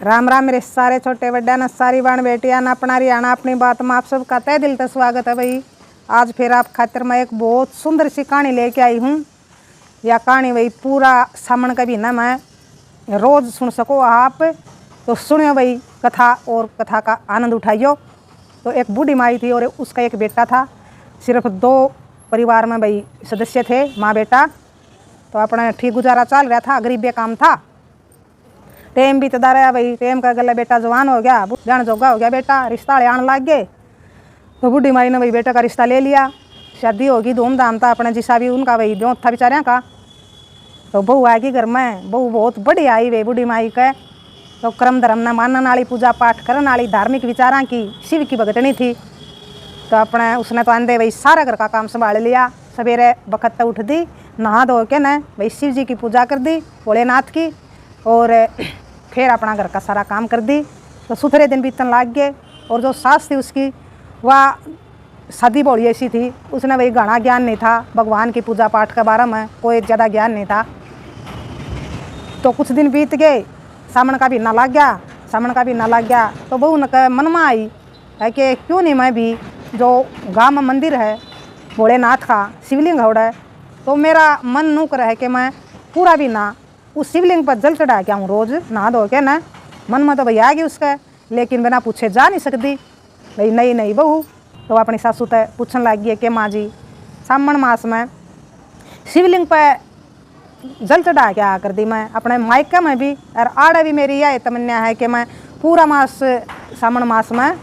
राम राम मेरे सारे छोटे बड्डा न सारी बाण बेटिया न अपना रियाणा अपनी बात में आप सबका तय दिल से स्वागत है भाई। आज फिर आप खातिर मैं एक बहुत सुंदर सी कहानी लेके आई हूँ। यह कहानी भाई पूरा सामन का भी ना मैं रोज़ सुन सको आप, तो सुनियो भाई कथा और कथा का आनंद उठाइयो। तो एक बूढ़ी माई थी और उसका एक बेटा था। सिर्फ दो परिवार में भाई सदस्य थे, माँ बेटा। तो अपना ठीक गुजारा चल रहा था, गरीबी काम था। टेम भी तदा रहा भाई, टेम का गला बेटा जवान हो गया, जान जोगा हो गया बेटा, रिश्ता आने लग गए। तो बूढ़ी माई ने भाई बेटा का रिश्ता ले लिया, शादी होगी धूमधाम था। अपने जिसा भी उनका भाई ब्यों था बेचारिया का। तो बहू आएगी घर में, बहू बहुत बड़ी आई भाई बूढ़ी माई के। तो क्रम धर्म न मानने वाली, पूजा पाठ करने वाली, धार्मिक विचारा की, शिव की भगतनी थी। तो अपने उसने तो आंधे भाई सारा घर का काम संभाल लिया। सवेरे बखत उठ दी, नहा धो के न भाई शिव जी की पूजा कर दी, भोलेनाथ की, और फिर अपना घर का सारा काम कर दी। तो सुथरे दिन बीतने लग गए। और जो सास थी उसकी, वह शादी बोली ऐसी थी, उसने भाई घना ज्ञान नहीं था भगवान की पूजा पाठ के बारे में, कोई ज़्यादा ज्ञान नहीं था। तो कुछ दिन बीत गए, सामन का भी ना लग गया, सामन का भी ना लग गया। तो बहू ने मन में आई है कि क्यों नहीं मैं भी, जो गाँव में मंदिर है भोलेनाथ का शिवलिंग है, तो मेरा मन नू कर है कि मैं पूरा भी ना उस शिवलिंग पर जल चढ़ा के आऊँ रोज़ नहा धो के ना। मन में तो भाई आ गई उसका, लेकिन बिना पूछे जा नहीं सकती भाई। नहीं नहीं बहू। तो अपनी सासू तय पूछने लग गई कि माँ जी, सावन मास में शिवलिंग पर जल चढ़ा के आ कर दी मैं अपने मायके में भी, और आड़े भी मेरी यह तमन्या है कि मैं पूरा मास सावन मास में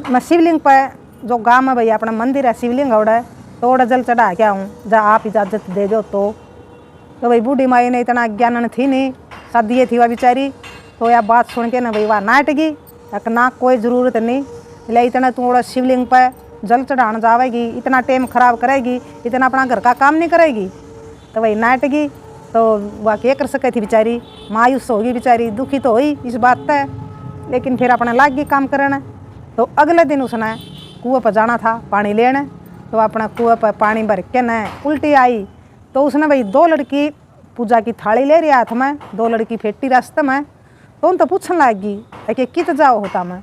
मैं शिवलिंग पर, जो गाँव में भाई अपना मंदिर है शिवलिंग है, तो जल चढ़ा के आऊँ, जा आप इजाज़त दे दो। तो भाई बूढ़ी माई ने इतना ज्ञान थी नहीं, शादी थी वह बेचारी। तो यह बात सुन के ना भाई वह नाट गई, ना कोई ज़रूरत नहीं, ले इतना थोड़ा शिवलिंग पर जल चढ़ाने जावेगी, इतना टाइम खराब करेगी, इतना अपना घर का काम नहीं करेगी। तो भाई नाट गई। तो वह क्या कर सके थी बेचारी, मायूस होगी बेचारी, दुखी तो हुई इस बात है, लेकिन फिर अपना लाग गई काम करने। तो अगले दिन उसने कुएँ पर जाना था पानी लेने। तो अपना कुएँ पर पानी भर के न उल्टी आई। तो उसने भाई दो लड़की पूजा की थाली ले रही हाथ में, दो लड़की फेंटी रास्ते में। तो उन तो पूछने लगी कि कित जाओ होता मैं।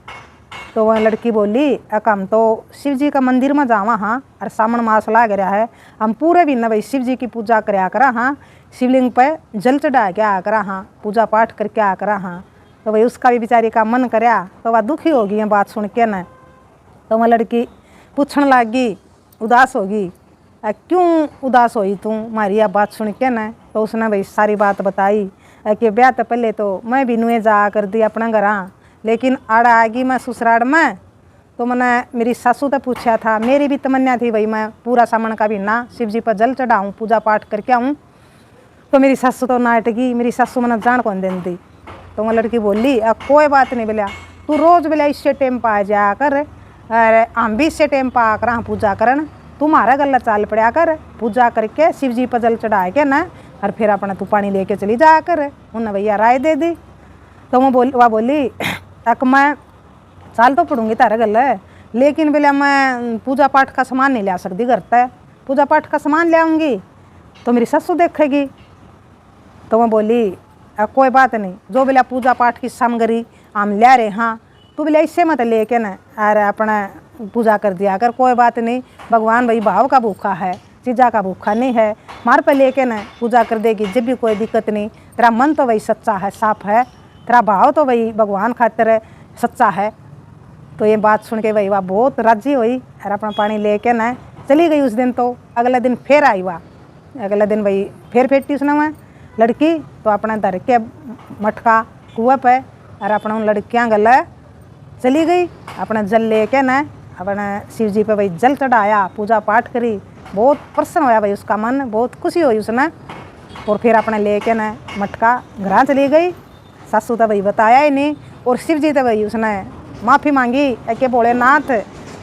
तो वह लड़की बोली, हम तो शिव जी का मंदिर में जावा हाँ, और सावन मास लाग रहा है, हम पूरे भी न भाई शिव जी की पूजा कराया करा हाँ, शिवलिंग पे जल चढ़ा के आ करा हाँ, पूजा पाठ करके आ करा हाँ। तो भाई उसका भी बेचारी का मन कराया। तो वह दुखी होगी ये बात सुन के न। तो वह लड़की पूछने लगी, उदास होगी, क्यों उदास हुई तू हमारी यह बात सुन के न। तो उसने भाई सारी बात बताई कि ब्याह तो पहले तो मैं भी नुए जा कर दी अपना घर, लेकिन आड़ा आ गई मैं ससुराल में। तो मैंने मेरी सासू तो पूछा था, मेरी भी तमन्या थी भाई मैं पूरा सावन का भी ना शिव जी पर जल चढ़ाऊँ, पूजा पाठ करके आऊँ। तो मेरी सासू तो नाट गई, मेरी सासू मैंने जान कौन देन दी। तो वह लड़की बोली, कोई बात नहीं बोलिया, तू रोज़ बोलिया इससे टाइम पा जा कर, अरे हम भी इससे टाइम पा कर हाँ पूजा करन, तुम्हारा गला चाल पड़ा कर, पूजा करके शिव जी पर जल चढ़ा के ना, और फिर अपना तू पानी लेके चली जा कर। उन्हें भैया राय दे दी। तो वह बोली, अक मैं चाल तो पढ़ूँगी तारे गल, लेकिन बोले मैं पूजा पाठ का सामान नहीं ला सकती घर तक, पूजा पाठ का सामान ले आऊँगी तो मेरी ससु देखेगी। तो मैं बोली, कोई बात नहीं, जो बोला पूजा पाठ की सामग्री हम ले रहे हाँ, तू बोले इससे मत लेके ना अरे अपना पूजा कर दिया कर, कोई बात नहीं, भगवान भाई भाव का भूखा है, चीज़ा का भूखा नहीं है, मार पर लेके न पूजा कर देगी जब भी कोई दिक्कत नहीं। तेरा मन तो वही सच्चा है, साफ है, तेरा भाव तो वही भगवान खातिर सच्चा है। तो ये बात सुन के वही वह बहुत राजी हुई और अपना पानी लेके न चली गई। उस दिन तो अगले दिन फिर आई वह, अगले दिन वही फिर फेंटी उसने वह लड़की। तो अपना धर के मटका कुएँ पे और अपना उन लड़कियाँ गले चली गई, अपना जल लेके न अपने शिव जी पे भाई जल चढ़ाया, पूजा पाठ करी, बहुत प्रसन्न होया भाई उसका मन, बहुत खुशी हुई उसने। और फिर अपने लेके न मटका घर चली गई। सासू तो भाई बताया ही नहीं, और शिव जी तो भाई उसने माफ़ी मांगी कि भोलेनाथ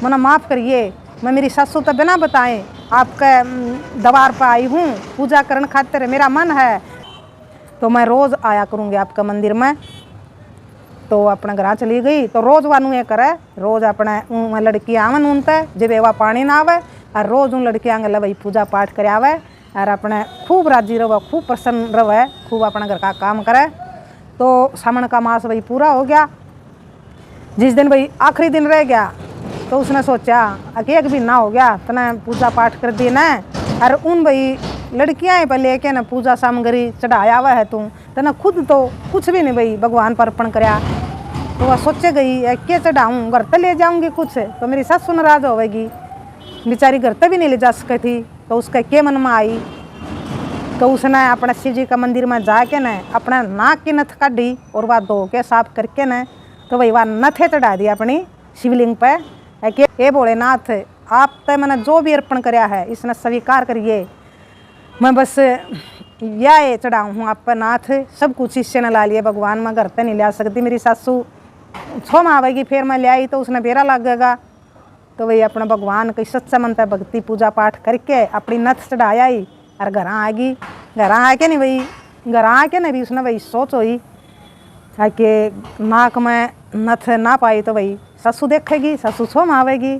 मना माफ़ करिए, मैं मेरी सासू तो बिना बताएं आपके दरबार पर आई हूँ पूजा करने खातिर, मेरा मन है तो मैं रोज़ आया करूँगी आपका मंदिर में। तो अपने घर चली गई। तो रोज़ वानू ये करे, रोज़ अपने लड़की आवन उन तय जब वह पानी ना आवे, और रोज़ उन लड़कियाँ गल भाई पूजा पाठ कर आवे, और अपने खूब राजी रहे, खूब प्रसन्न रहे, खूब अपने घर का काम करे। तो सावन का मास भाई पूरा हो गया। जिस दिन भाई आखिरी दिन रह गया तो उसने सोचा कि एक भी ना हो गया तो ना पूजा पाठ कर दी ना, और उन भाई लड़कियां पर लेके ना पूजा सामग्री चढ़ाया हुआ है तू तो ना खुद तो कुछ भी नहीं भाई भगवान पर अर्पण कराया। तो वह सोचे गई क्या चढ़ाऊँ, घर तो ले जाऊँगी कुछ तो मेरी सासु नाराज होगी, बेचारी घर तो भी नहीं ले जा सकी थी। तो उसका के मन में आई तो उसने अपने शिव जी का मंदिर में जाके न अपना नाक की नथ काटी और वह धो के साफ करके न तो वही वह नथे चढ़ा दी अपनी शिवलिंग पे कि हे भोलेनाथ, आप तो मैंने जो भी अर्पण कराया है इसने स्वीकार करिए, मैं बस यह चढ़ाऊँ हूँ आप पर नाथ, सब कुछ इससे न ला लिए भगवान, मैं घर तो नहीं ला सकती, मेरी सासू छोम आवेगी फिर मैं ले आई तो उसने बेरा लगेगा। तो वही अपना भगवान की सच्चा मन से भक्ति पूजा पाठ करके अपनी नथ चढ़ाया ही और घर आ गई। घर आके नहीं भाई, घर आके नहीं भी उसने भाई सोच हुई कि नाक में नथ ना पाई तो भाई सासू देखेगी, सासू छोम आवेगी,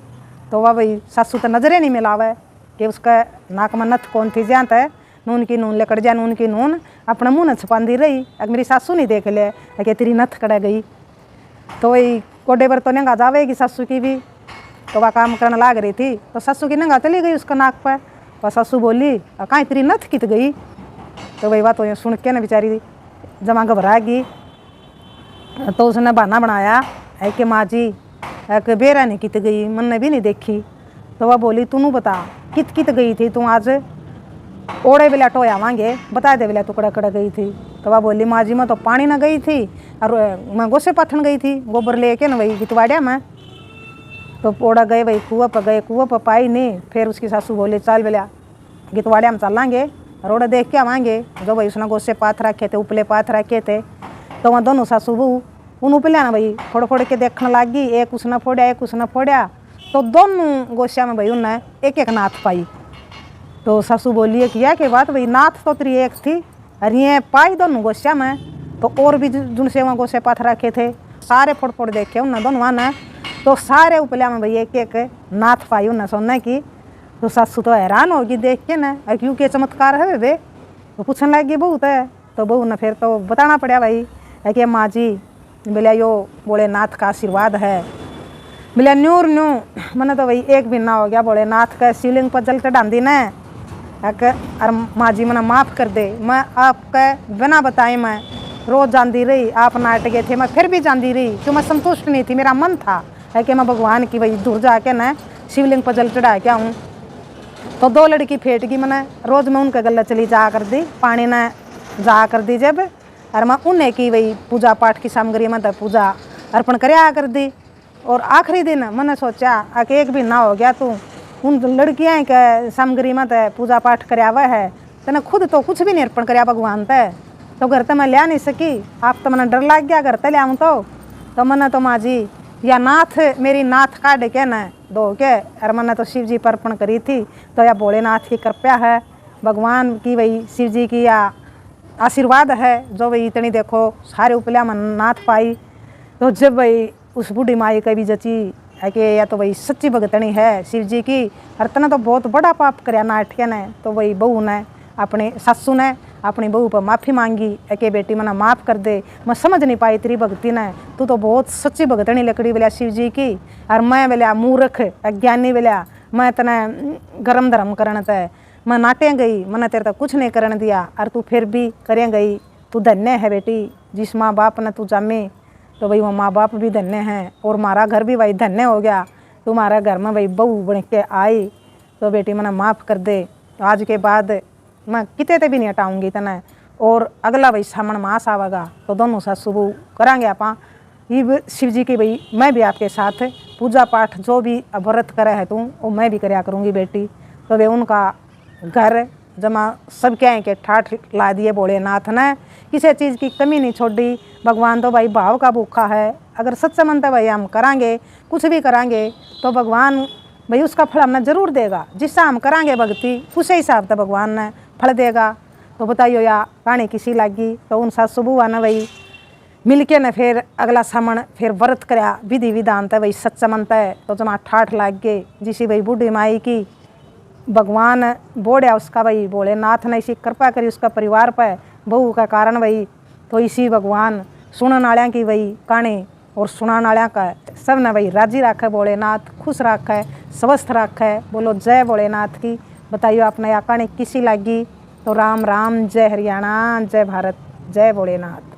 तो वह भाई सासू तो नजरें नहीं मिलावे कि उसका नाक में नथ कौन थी, ज्यादा है नून की नून लेकर जा, नून की नून अपना मुँह न छुपाती रही, अगर मेरी सासू नहीं देख ले कि तेरी नथ कड़ा गई। तो वही कोडे पर तो नंगा जावेगी सासू की भी, तो वह काम करने लाग रही थी तो सासू की नंगा चली गई उसका नाक पर। वह सासू बोली कहाँ तेरी नथ कित गई। तो वही बात तो सुन के ना बेचारी जमा घबरा गई। तो उसने बहाना बनाया है कि माँ जी एक बेरा नहीं कित गई, मन ने भी नहीं देखी। तो वह बोली तू बता कित कित गई थी तू, आज ओढ़े बेला टोया मांगे बता दे बेला तू कड़ा कड़ा गई थी। तो वह बोली माँ जी मैं तो पानी ना गई थी और मैं गोसे पाथन गई थी, गोबर लेके ना वही गितवाड़िया में। तो ओढ़ा गए वही कुआं पर गए, कुआं पर पाई नहीं, फिर उसकी सासू बोली चल बेला गितवाड़िया में चलेंगे और ओढ़ा देख के आवाएंगे। जो भाई उसने गोसे पाथ रखे थे, उपले पाथ रखे थे, तो वहाँ दोनों सासू बहू उन उपलिया ना भाई फोड़ फोड़ के देखने लग गई, एक उसने फोड़ा एक उसने फोड़ा, तो दोनों गोसिया में भाई उनने एक एक नाथ पाई। तो सासू बोली कि यह के बात भाई नाथ तो तेरी एक थी और ये पाई दोनों गोसिया में, तो और भी जिनसे वहाँ गोसे पाथ रखे थे सारे फोड़ फोड़ देखे उन दोनों ने, तो सारे उपलिया में भाई एक एक नाथ पाई उन्हें सोने की। तो सासू तो हैरान होगी देख के ना, क्योंकि चमत्कार है वे, तो पूछने लगी बहुत है। तो बहू ने फिर तो बताना पड़ा भाई कि माँ जी बोले यो भोलेनाथ का आशीर्वाद है, बोले न्यूर न्यू मैंने तो भाई एक भी ना हो गया भोलेनाथ का शिवलिंग पर जल चढ़ा दी ना, और माँ जी मैंने माफ़ कर दे, मैं आपके बिना बताए मैं रोज़ जानती रही, आप नाट गए थे मैं फिर भी जानती रही क्यों मैं संतुष्ट नहीं थी, मेरा मन था है कि मैं भगवान की भाई दूर जाके ना शिवलिंग पर जल चढ़ा के आऊँ। तो दो लड़की फेंट गई, मैंने रोज़ मैं उनके गले चली जा कर दी, पानी न जा कर दी जब, और मैं उन्हें की वही पूजा पाठ की सामग्री में तो पूजा अर्पण कराया कर दी। और आखिरी दिन मैंने सोचा कि एक भी ना हो गया तू उन लड़कियाँ के सामग्री में तो पूजा पाठ कराया हुआ है, तने खुद तो कुछ भी नहीं अर्पण कराया भगवान पे, तो घर तो मैं लिया नहीं सकी, आप तो मैंने डर लग गया घर तो ले आऊँ। तो मैंने तो माँ जी या नाथ मेरी नाथ काट के न धो के और मैंने तो शिव जी पर अर्पण करी थी, तो या भोलेनाथ की कृपया है, भगवान की वही शिव जी की या आशीर्वाद है जो वही इतनी देखो सारे उपलिया में नाथ पाई। तो जब वही उस बूढ़ी माई का भी जची है कि या तो वही सच्ची भगतनी है शिव जी की, और तना तो बहुत बड़ा पाप कराया नाटके ने। तो वही बहू ने अपने सासू ने अपनी बहू पर माफ़ी मांगी कि बेटी मना माफ़ कर दे, मैं समझ नहीं पाई तेरी भक्ति ने, तू तो बहुत सच्ची भगतनी लकड़ी बोलिया शिव जी की, और मैं बोलिया मूर्ख अज्ञानी बोलिया मैं तना गरम धर्म करने ते मैं नाटे गई, मैंने तेरे तक कुछ नहीं करने दिया और तू फिर भी करें गई, तू धन्य है बेटी जिस माँ बाप ने तू जमी, तो भाई वो माँ बाप भी धन्य हैं और हमारा घर भी भाई धन्य हो गया, तुम्हारा घर में भाई बहू बन के आई, तो बेटी मैंने माफ़ कर दे, आज के बाद मैं किते ते भी नहीं हटाऊँगी तना, और अगला भाई सामन मास आवेगा तो दोनों सासू बहू करांगे आप ये शिव जी की भाई मैं भी आपके साथ पूजा पाठ जो भी व्रत करे है तू वो मैं भी कराया करूँगी बेटी। तो वे उनका घर जमा सब क्या है कि ठाठ ला दिए भोलेनाथ ने, किसी चीज़ की कमी नहीं छोड़ी। भगवान तो भाई भाव का भूखा है, अगर सच्चा मन तो भाई हम करांगे कुछ भी करांगे तो भगवान भाई उसका फल हमने जरूर देगा, जिससे हम करांगे भक्ति उसे हिसाब से भगवान ने फल देगा। तो बताइयो या कहानी किसी लगी। तो उन सासू बुआ ने वही मिलके ने फिर अगला सामन फिर व्रत कराया विधि विधान तय वही सच्चा मन तय, तो जमा ठाठ लाग गए जिसी भाई बूढ़ी माई की भगवान बोढ़िया उसका भाई भोलेनाथ ने इसी कृपा करी उसका परिवार पर, बहू का कारण भाई तो इसी भगवान सुनने वाले की वही कहानी और सुनाने वाले का सब ने वही राजी रखे, भोलेनाथ खुश रखे, स्वस्थ रखे। बोलो जय भोलेनाथ की। बताइए आपने यह कहानी किसी लगी? तो राम राम, जय हरियाणा, जय भारत, जय भोलेनाथ।